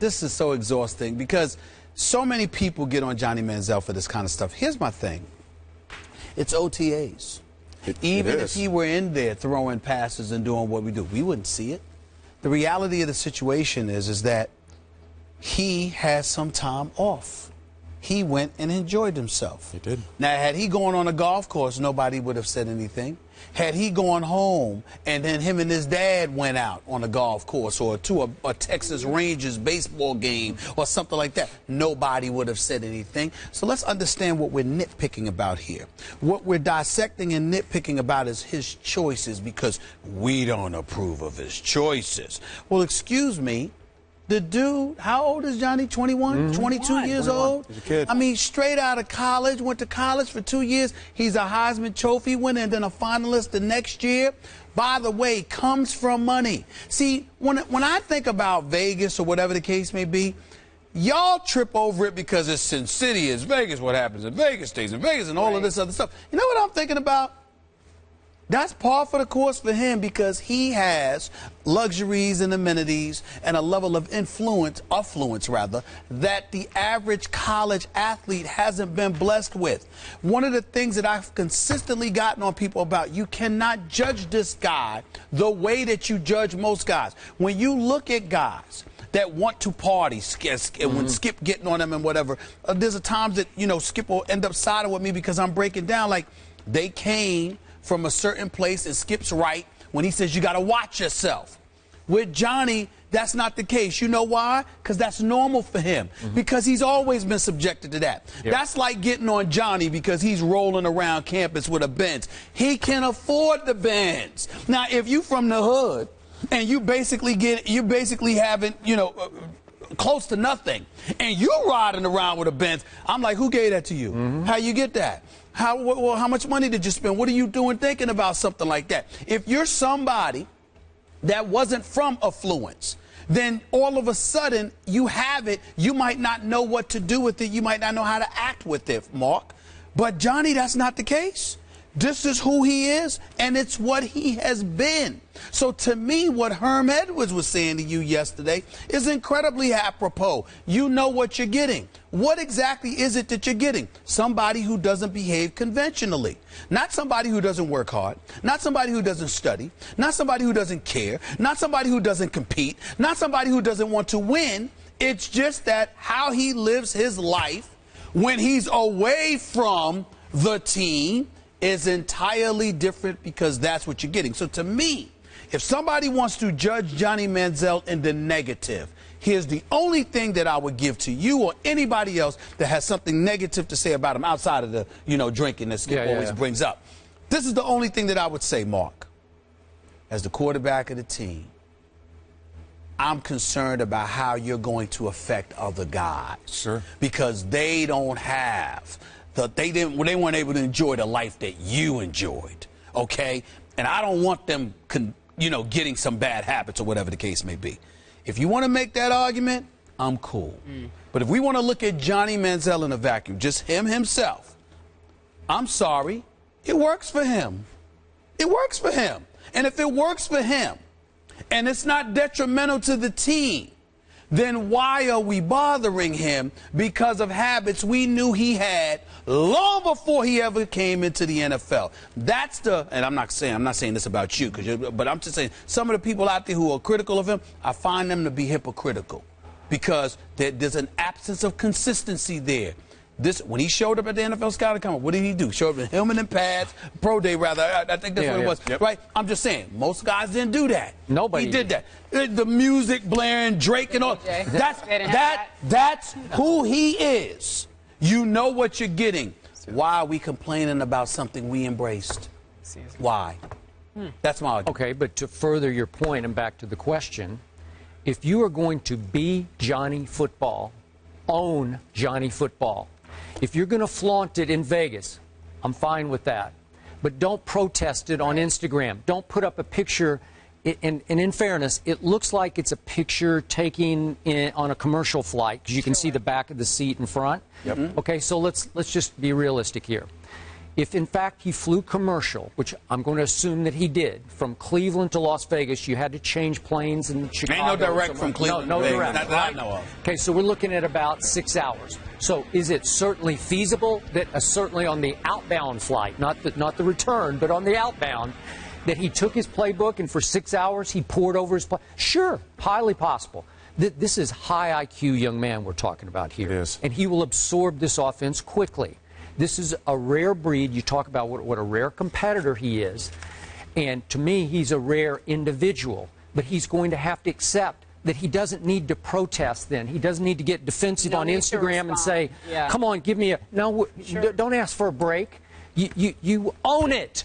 this is so exhausting because so many people get on Johnny Manziel for this kind of stuff. Here's my thing. It's OTAs. Even if he were in there throwing passes and doing what we do, we wouldn't see it. The reality of the situation is that he has some time off. He went and enjoyed himself. He did. Now, had he gone on a golf course, nobody would have said anything. Had he gone home and then him and his dad went out on a golf course or to a Texas Rangers baseball game or something like that, nobody would have said anything. So let's understand what we're nitpicking about here. What we're dissecting and nitpicking about is his choices because we don't approve of his choices. Well, excuse me. The dude, how old is Johnny? 21? 22 years old? He's a kid. I mean, straight out of college, went to college for 2 years. He's a Heisman Trophy winner and then a finalist the next year. By the way, comes from money. See, when I think about Vegas or whatever the case may be, y'all trip over it because it's Sin City, it's Vegas, what happens in Vegas stays in Vegas and all of this other stuff. You know what I'm thinking about? That's par for the course for him because he has luxuries and amenities and a level of affluence rather, that the average college athlete hasn't been blessed with. One of the things that I've consistently gotten on people about, you cannot judge this guy the way that you judge most guys. When you look at guys that want to party, when Skip getting on them and whatever, there's a times that, you know, Skip will end up siding with me because I'm breaking down like they came from a certain place, and Skip's right when he says you got to watch yourself. With Johnny, that's not the case. You know why? Because that's normal for him. Because he's always been subjected to that. Yep. That's like getting on Johnny because he's rolling around campus with a Benz. He can afford the Benz. Now, if you from the hood and you basically haven't, you know, close to nothing, and you're riding around with a Benz, I'm like, who gave that to you? How you get that? How much money did you spend? What are you doing thinking about something like that? If you're somebody that wasn't from affluence, then all of a sudden you have it. You might not know what to do with it. You might not know how to act with it, Mark. But Johnny, that's not the case. This is who he is, and it's what he has been. So to me, what Herm Edwards was saying to you yesterday is incredibly apropos. You know what you're getting. What exactly is it that you're getting? Somebody who doesn't behave conventionally. Not somebody who doesn't work hard. Not somebody who doesn't study. Not somebody who doesn't care. Not somebody who doesn't compete. Not somebody who doesn't want to win. It's just that how he lives his life when he's away from the team is entirely different because that's what you're getting. So to me, if somebody wants to judge Johnny Manziel in the negative, here's the only thing that I would give to you or anybody else that has something negative to say about him outside of the, you know, drinking that Skip always brings up. This is the only thing that I would say, Mark. As the quarterback of the team, I'm concerned about how you're going to affect other guys. Sure. Because they don't have they weren't able to enjoy the life that you enjoyed, okay? And I don't want them, you know, getting some bad habits or whatever the case may be. If you want to make that argument, I'm cool. But if we want to look at Johnny Manziel in a vacuum, just him himself, I'm sorry, it works for him. It works for him. And if it works for him and it's not detrimental to the team, then why are we bothering him because of habits we knew he had long before he ever came into the NFL? That's and I'm not saying this about you, but I'm just saying some of the people out there who are critical of him, I find them to be hypocritical because there's an absence of consistency there. When he showed up at the NFL scouting combine, what did he do? Showed up in helmet and pads, pro day rather. I think that's what it was, right? I'm just saying, most guys didn't do that. Nobody did that. The music blaring, Drake and all. That's who he is. You know what you're getting. Why are we complaining about something we embraced? Why? That's my argument. Okay, but to further your point and back to the question, if you are going to be Johnny Football, own Johnny Football. If you're going to flaunt it in Vegas, I'm fine with that. But don't protest it on Instagram. Don't put up a picture. And in fairness, it looks like it's a picture taken on a commercial flight because you can see the back of the seat in front. Okay, so let's just be realistic here. if in fact he flew commercial, which I'm going to assume that he did, from Cleveland to Las Vegas, you had to change planes in Chicago. Ain't no direct from Cleveland no to Vegas. direct. Not that I know of. Okay, so we're looking at about 6 hours. So is it certainly feasible that certainly on the outbound flight, not the return, but on the outbound, that he took his playbook and for 6 hours he poured over his play? Sure, highly possible. This is high IQ young man we're talking about here. It is. And he will absorb this offense quickly. This is a rare breed. You talk about what a rare competitor he is. And to me, he's a rare individual. But he's going to have to accept that he doesn't need to protest then. He doesn't need to get defensive on Instagram and say, come on, give me a... No, don't ask for a break. You own it.